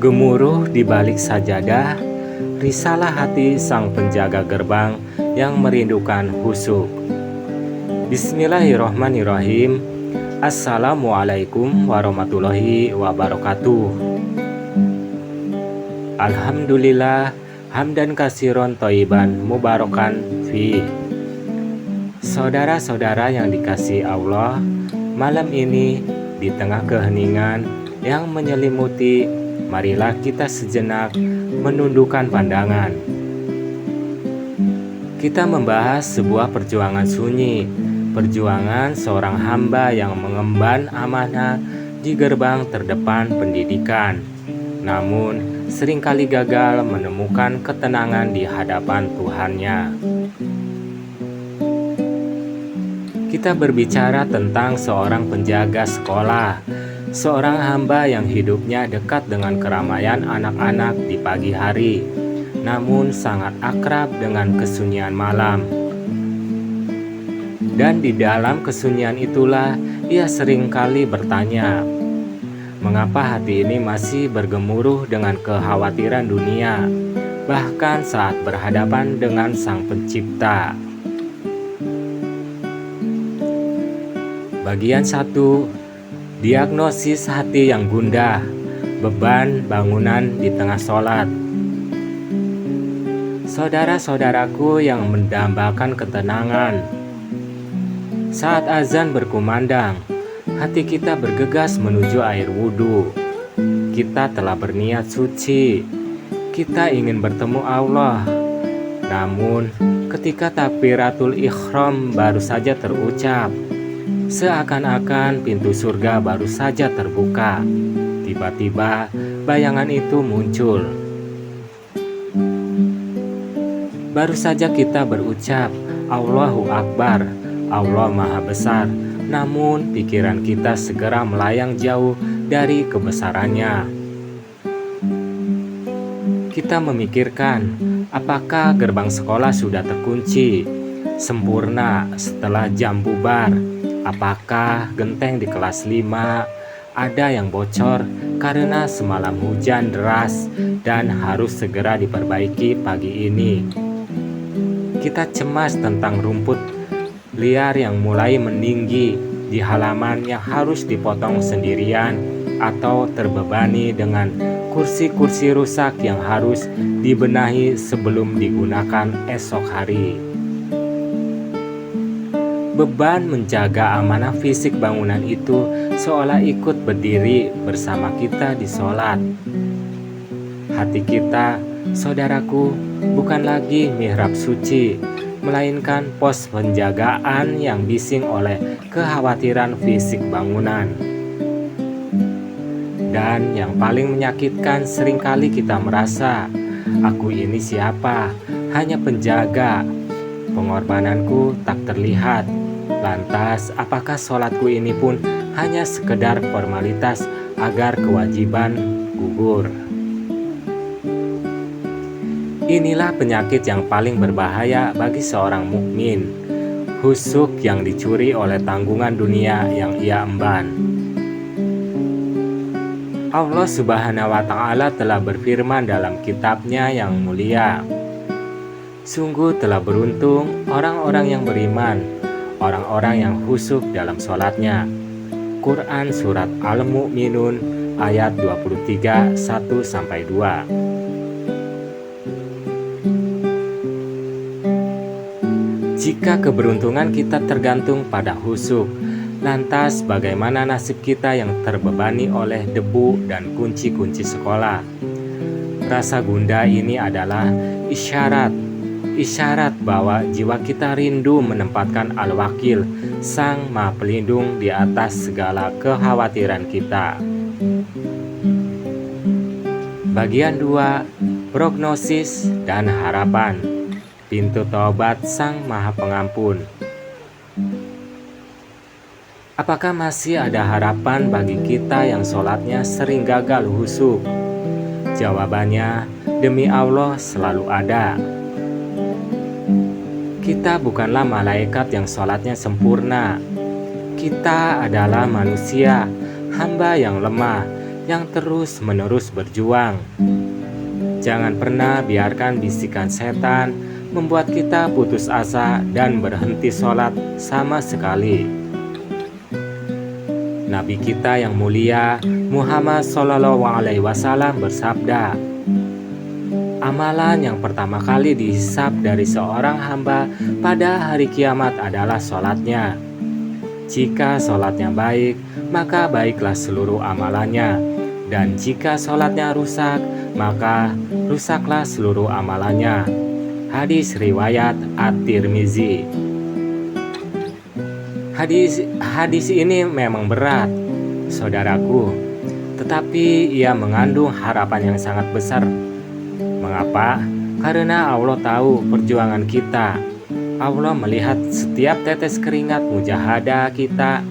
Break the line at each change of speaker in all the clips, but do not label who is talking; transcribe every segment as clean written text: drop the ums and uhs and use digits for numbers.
Gemuruh di balik sajadah, risalah hati sang penjaga gerbang yang merindukan khusyuk. Bismillahirrohmanirrohim. Assalamualaikum warahmatullahi wabarakatuh. Alhamdulillah, hamdan kasiron toiban mubarakan fi. Saudara-saudara yang dikasihi Allah, malam ini di tengah keheningan yang menyelimuti, marilah kita sejenak menundukkan pandangan. Kita membahas sebuah perjuangan sunyi, perjuangan seorang hamba yang mengemban amanah di gerbang terdepan pendidikan, namun seringkali gagal menemukan ketenangan di hadapan Tuhannya. Kita berbicara tentang seorang penjaga sekolah, seorang hamba yang hidupnya dekat dengan keramaian anak-anak di pagi hari, namun sangat akrab dengan kesunyian malam. Dan di dalam kesunyian itulah ia seringkali bertanya, mengapa hati ini masih bergemuruh dengan kekhawatiran dunia, bahkan saat berhadapan dengan Sang Pencipta. Bagian 1. Diagnosis hati yang gundah, beban bangunan di tengah sholat. Saudara-saudaraku yang mendambakan ketenangan, saat azan berkumandang, hati kita bergegas menuju air wudhu. Kita telah berniat suci, kita ingin bertemu Allah. Namun ketika takbiratul ihram baru saja terucap, seakan-akan pintu surga baru saja terbuka, tiba-tiba bayangan itu muncul. Baru saja kita berucap, Allahu Akbar, Allah Maha Besar, namun pikiran kita segera melayang jauh dari kebesarannya. Kita memikirkan, apakah gerbang sekolah sudah terkunci sempurna setelah jam bubar? Apakah genteng di kelas 5 ada yang bocor karena semalam hujan deras dan harus segera diperbaiki pagi ini? Kita cemas tentang rumput liar yang mulai meninggi di halaman yang harus dipotong sendirian, atau terbebani dengan kursi-kursi rusak yang harus dibenahi sebelum digunakan esok hari. Beban menjaga amanah fisik bangunan itu seolah ikut berdiri bersama kita di sholat. Hati kita, saudaraku, bukan lagi mihrab suci, melainkan pos penjagaan yang bising oleh kekhawatiran fisik bangunan. Dan yang paling menyakitkan, seringkali kita merasa, aku ini siapa? Hanya penjaga. Pengorbananku tak terlihat. Lantas, apakah sholatku ini pun hanya sekedar formalitas agar kewajiban gugur? Inilah penyakit yang paling berbahaya bagi seorang mukmin, khusyuk yang dicuri oleh tanggungan dunia yang ia emban. Allah Subhanahu wa Ta'ala telah berfirman dalam kitabnya yang mulia, sungguh telah beruntung orang-orang yang beriman, orang-orang yang khusyuk dalam sholatnya. Quran Surat Al-Mu'minun ayat 23, 1-2. Jika keberuntungan kita tergantung pada khusyuk, lantas bagaimana nasib kita yang terbebani oleh debu dan kunci-kunci sekolah? Rasa gundah ini adalah isyarat bahwa jiwa kita rindu menempatkan Al-Wakil, Sang Maha Pelindung, di atas segala kekhawatiran kita. Bagian 2. Prognosis dan harapan. Pintu taubat Sang Maha Pengampun. Apakah masih ada harapan bagi kita yang sholatnya sering gagal khusyuk? Jawabannya, demi Allah selalu ada. Kita bukanlah malaikat yang sholatnya sempurna. Kita adalah manusia, hamba yang lemah, yang terus-menerus berjuang. Jangan pernah biarkan bisikan setan membuat kita putus asa dan berhenti sholat sama sekali. Nabi kita yang mulia Muhammad SAW bersabda, amalan yang pertama kali dihisab dari seorang hamba pada hari kiamat adalah sholatnya. Jika sholatnya baik, maka baiklah seluruh amalannya. Dan jika sholatnya rusak, maka rusaklah seluruh amalannya. Hadis riwayat At-Tirmizi. Hadis ini memang berat, saudaraku, tetapi ia mengandung harapan yang sangat besar. Mengapa? Karena Allah tahu perjuangan kita. Allah melihat setiap tetes keringat mujahadah kita.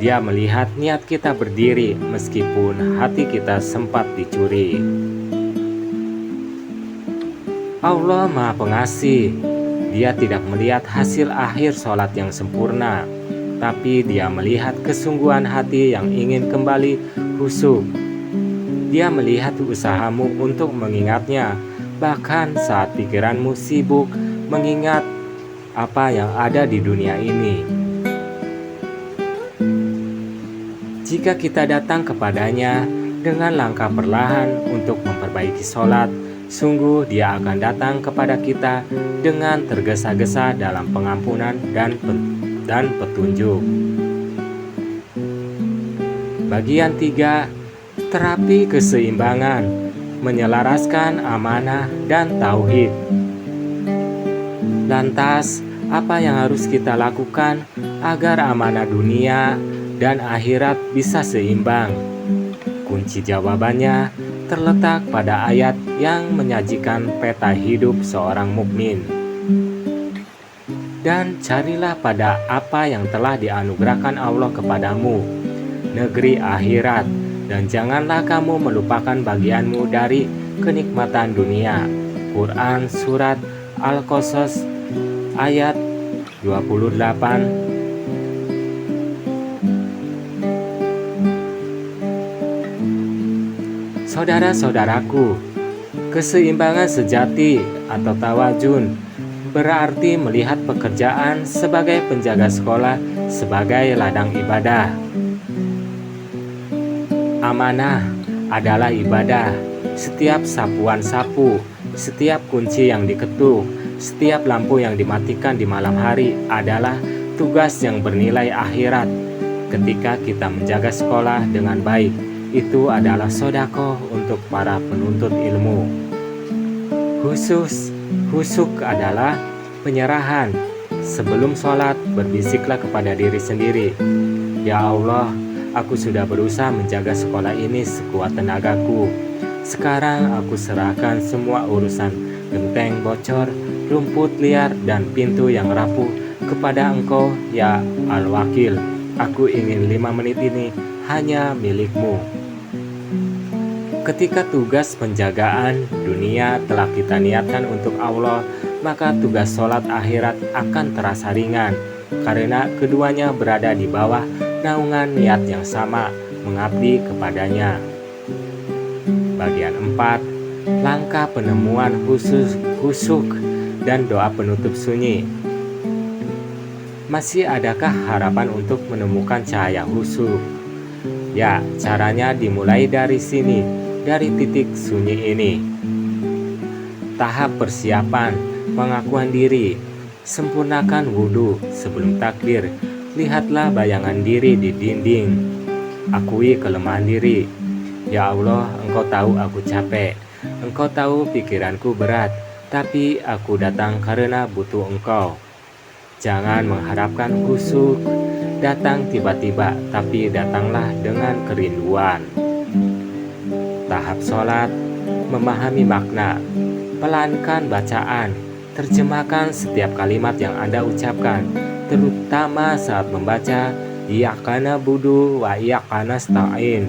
Dia melihat niat kita berdiri meskipun hati kita sempat dicuri. Allah Maha Pengasih. Dia tidak melihat hasil akhir sholat yang sempurna, tapi Dia melihat kesungguhan hati yang ingin kembali khusyuk. Dia melihat usahamu untuk mengingatnya, bahkan saat pikiranmu sibuk mengingat apa yang ada di dunia ini. Jika kita datang kepadanya dengan langkah perlahan untuk memperbaiki sholat, sungguh Dia akan datang kepada kita dengan tergesa-gesa dalam pengampunan dan petunjuk. Bagian 3, terapi keseimbangan, menyelaraskan amanah dan tauhid. Lantas, apa yang harus kita lakukan agar amanah dunia dan akhirat bisa seimbang? Kunci jawabannya terletak pada ayat yang menyajikan peta hidup seorang mukmin. Dan carilah pada apa yang telah dianugerahkan Allah kepadamu, negeri akhirat, dan janganlah kamu melupakan bagianmu dari kenikmatan dunia. Quran Surat Al-Qasas ayat 28. Saudara-saudaraku, keseimbangan sejati atau tawazun berarti melihat pekerjaan sebagai penjaga sekolah sebagai ladang ibadah. Amanah adalah ibadah. Setiap sapuan sapu, setiap kunci yang diketuk, setiap lampu yang dimatikan di malam hari adalah tugas yang bernilai akhirat. Ketika kita menjaga sekolah dengan baik, itu adalah sedekah untuk para penuntut ilmu. Khusyuk adalah penyerahan. Sebelum sholat, berbisiklah kepada diri sendiri, ya Allah, aku sudah berusaha menjaga sekolah ini sekuat tenagaku. Sekarang aku serahkan semua urusan genteng bocor, rumput liar, dan pintu yang rapuh kepada Engkau, ya Al-Wakil. Aku ingin 5 menit ini hanya milikmu. Ketika tugas penjagaan dunia telah kita niatkan untuk Allah, maka tugas sholat akhirat akan terasa ringan, karena keduanya berada di bawah naungan niat yang sama, mengabdi kepadanya. Bagian 4, langkah penemuan khusyuk dan doa penutup sunyi. Masih adakah harapan untuk menemukan cahaya khusyuk? Ya, caranya dimulai dari sini, dari titik sunyi ini. Tahap persiapan, pengakuan diri. Sempurnakan wudhu sebelum takbir. Lihatlah bayangan diri di dinding. Akui kelemahan diri. Ya Allah, Engkau tahu aku capek. Engkau tahu pikiranku berat, tapi aku datang karena butuh Engkau. Jangan mengharapkan khusyuk datang tiba-tiba, tapi datanglah dengan kerinduan. Tahap sholat, memahami makna. Pelankan bacaan, terjemahkan setiap kalimat yang Anda ucapkan, terutama saat membaca Iyyaka na'budu wa iyyaka nasta'in.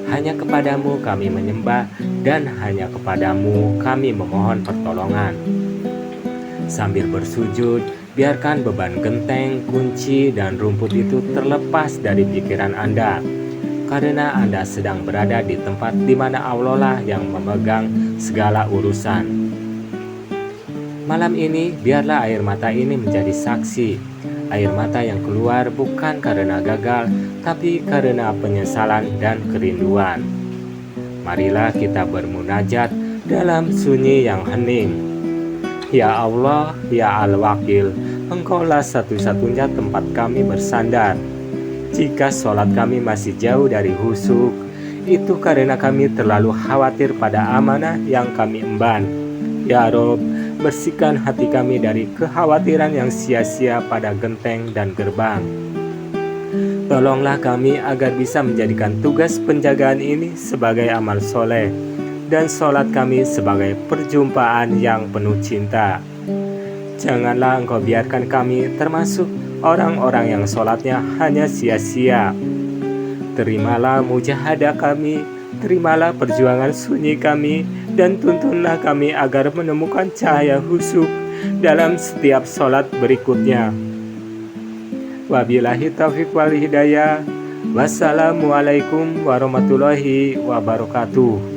Hanya kepadamu kami menyembah dan hanya kepadamu kami memohon pertolongan. Sambil bersujud, biarkan beban genteng, kunci, dan rumput itu terlepas dari pikiran Anda. karena Anda sedang berada di tempat di mana Allah lah yang memegang segala urusan. Malam ini, biarlah air mata ini menjadi saksi. Air mata yang keluar bukan karena gagal, tapi karena penyesalan dan kerinduan. Marilah kita bermunajat dalam sunyi yang hening. Ya Allah, ya Al-Wakil, Engkaulah satu-satunya tempat kami bersandar. Jika sholat kami masih jauh dari khusyuk, itu karena kami terlalu khawatir pada amanah yang kami emban. Ya Rob, bersihkan hati kami dari kekhawatiran yang sia-sia pada genteng dan gerbang. Tolonglah kami agar bisa menjadikan tugas penjagaan ini sebagai amal soleh dan sholat kami sebagai perjumpaan yang penuh cinta. Janganlah Engkau biarkan kami termasuk orang-orang yang sholatnya hanya sia-sia. Terimalah mujahadah kami, terimalah perjuangan sunyi kami, dan tuntunlah kami agar menemukan cahaya khusyuk dalam setiap sholat berikutnya. Wabillahi taufiq wal hidayah. Wassalamualaikum warahmatullahi wabarakatuh.